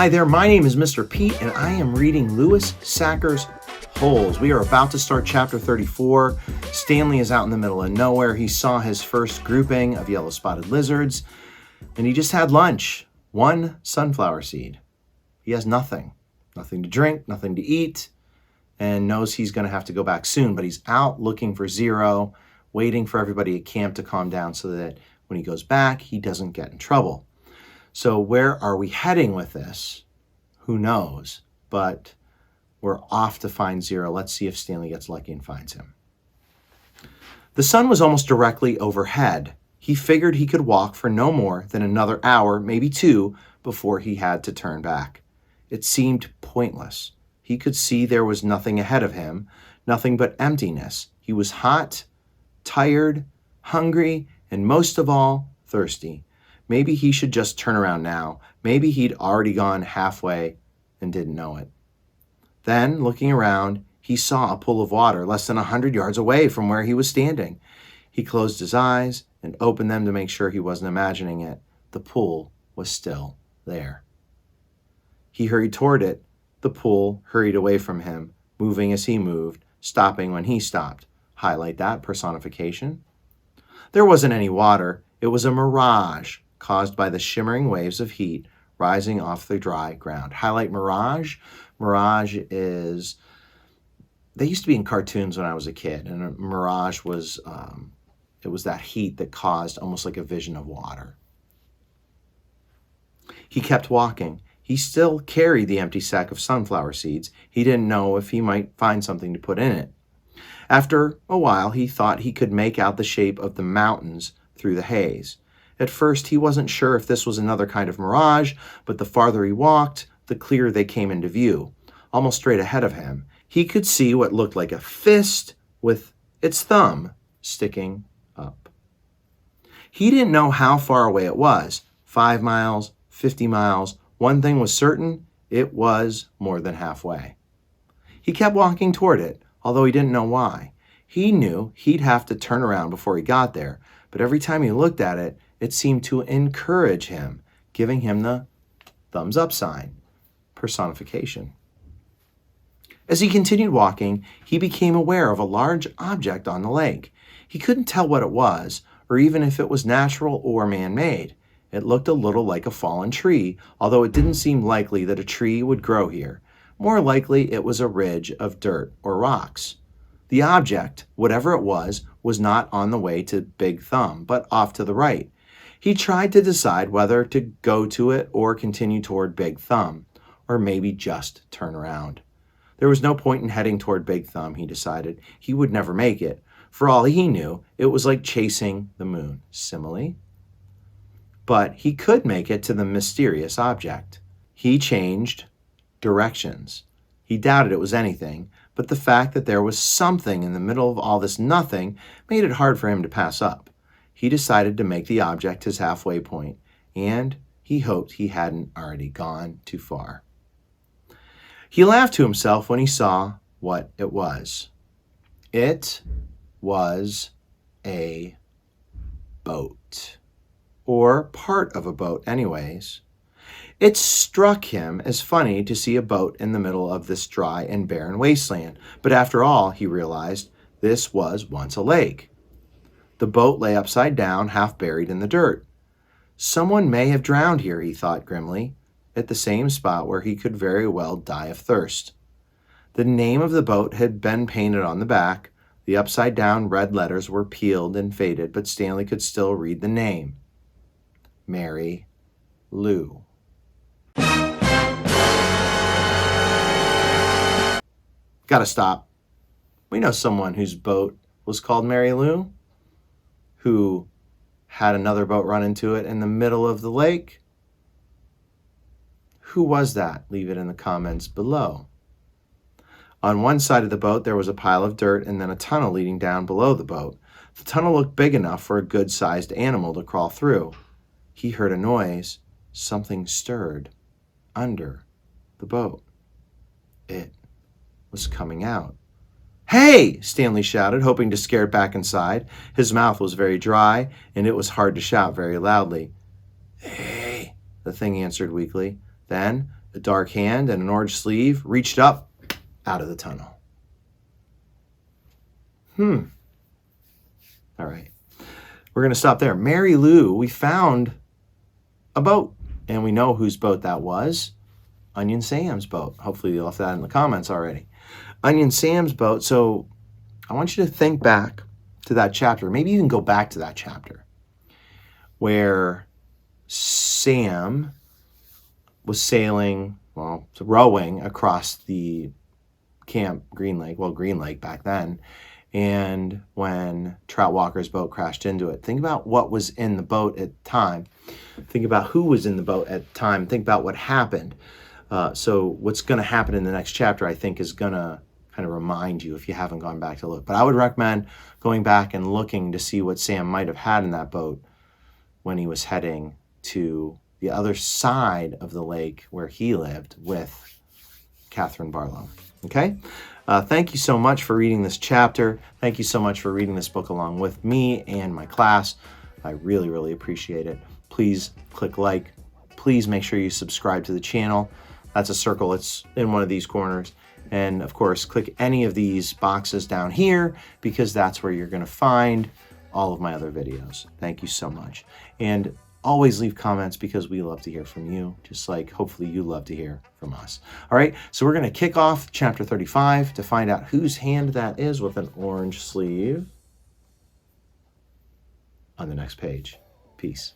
Hi there, my name is Mr. Pete, and I am reading Louis Sachar's Holes. We are about to start chapter 34. Stanley is out in the middle of nowhere. He saw his first grouping of yellow-spotted lizards, and he just had lunch. One sunflower seed. He has nothing. Nothing to drink, nothing to eat, and knows he's going to have to go back soon, but he's out looking for Zero, waiting for everybody at camp to calm down so that when he goes back, he doesn't get in trouble. So where are we heading with this? Who knows? But we're off to find Zero. Let's see if Stanley gets lucky and finds him. The sun was almost directly overhead. He figured he could walk for no more than another hour, maybe two, before he had to turn back. It seemed pointless. He could see there was nothing ahead of him, nothing but emptiness. He was hot, tired, hungry, and most of all, thirsty. Maybe he should just turn around now. Maybe he'd already gone halfway and didn't know it. Then, looking around, he saw a pool of water less than 100 yards away from where he was standing. He closed his eyes and opened them to make sure he wasn't imagining it. The pool was still there. He hurried toward it. The pool hurried away from him, moving as he moved, stopping when he stopped. Highlight that personification. There wasn't any water. It was a mirage caused by the shimmering waves of heat rising off the dry ground. Highlight mirage. Mirage is, they used to be in cartoons when I was a kid, and a mirage was, it was that heat that caused almost like a vision of water. He kept walking. He still carried the empty sack of sunflower seeds. He didn't know if he might find something to put in it. After a while, he thought he could make out the shape of the mountains through the haze. At first, he wasn't sure if this was another kind of mirage, but the farther he walked, the clearer they came into view. Almost straight ahead of him, he could see what looked like a fist with its thumb sticking up. He didn't know how far away it was, 5 miles, 50 miles. One thing was certain, it was more than halfway. He kept walking toward it, although he didn't know why. He knew he'd have to turn around before he got there, but every time he looked at it, it seemed to encourage him, giving him the thumbs up sign, personification. As he continued walking, he became aware of a large object on the lake. He couldn't tell what it was, or even if it was natural or man-made. It looked a little like a fallen tree, although it didn't seem likely that a tree would grow here. More likely, it was a ridge of dirt or rocks. The object, whatever it was not on the way to Big Thumb, but off to the right. He tried to decide whether to go to it or continue toward Big Thumb, or maybe just turn around. There was no point in heading toward Big Thumb, he decided. He would never make it. For all he knew, it was like chasing the moon. Simile? But he could make it to the mysterious object. He changed directions. He doubted it was anything, but the fact that there was something in the middle of all this nothing made it hard for him to pass up. He decided to make the object his halfway point, and he hoped he hadn't already gone too far. He laughed to himself when he saw what it was. It was a boat. Or part of a boat anyways. It struck him as funny to see a boat in the middle of this dry and barren wasteland, but after all, he realized, this was once a lake. The boat lay upside down, half buried in the dirt. Someone may have drowned here, he thought grimly, at the same spot where he could very well die of thirst. The name of the boat had been painted on the back. The upside-down red letters were peeled and faded, but Stanley could still read the name. Mary Lou. Gotta stop. We know someone whose boat was called Mary Lou, who had another boat run into it in the middle of the lake. Who was that? Leave it in the comments below. On one side of the boat, there was a pile of dirt and then a tunnel leading down below the boat. The tunnel looked big enough for a good-sized animal to crawl through. He heard a noise. Something stirred under the boat. It was coming out. "Hey!" Stanley shouted, hoping to scare it back inside. His mouth was very dry, and it was hard to shout very loudly. "Hey!" the thing answered weakly. Then, a dark hand and an orange sleeve reached up out of the tunnel. All right. We're going to stop there. Mary Lou, we found a boat, and we know whose boat that was. Onion Sam's boat. Hopefully you left that in the comments already. Onion Sam's boat. So I want you to think back to that chapter. Maybe even go back to that chapter where Sam was sailing, rowing across the Camp Green Lake, Green Lake back then, and when Trout Walker's boat crashed into it. Think about what was in the boat at the time. Think about who was in the boat at the time. Think about what happened. So what's going to happen in the next chapter, I think, is going to kind of remind you if you haven't gone back to look. But I would recommend going back and looking to see what Sam might have had in that boat when he was heading to the other side of the lake where he lived with Catherine Barlow. Okay? Thank you so much for reading this chapter. Thank you so much for reading this book along with me and my class. I really, really appreciate it. Please click like. Please make sure you subscribe to the channel. That's a circle. It's in one of these corners. And of course, click any of these boxes down here because that's where you're going to find all of my other videos. Thank you so much. And always leave comments because we love to hear from you, just like hopefully you love to hear from us. All right, so we're going to kick off chapter 35 to find out whose hand that is with an orange sleeve on the next page. Peace.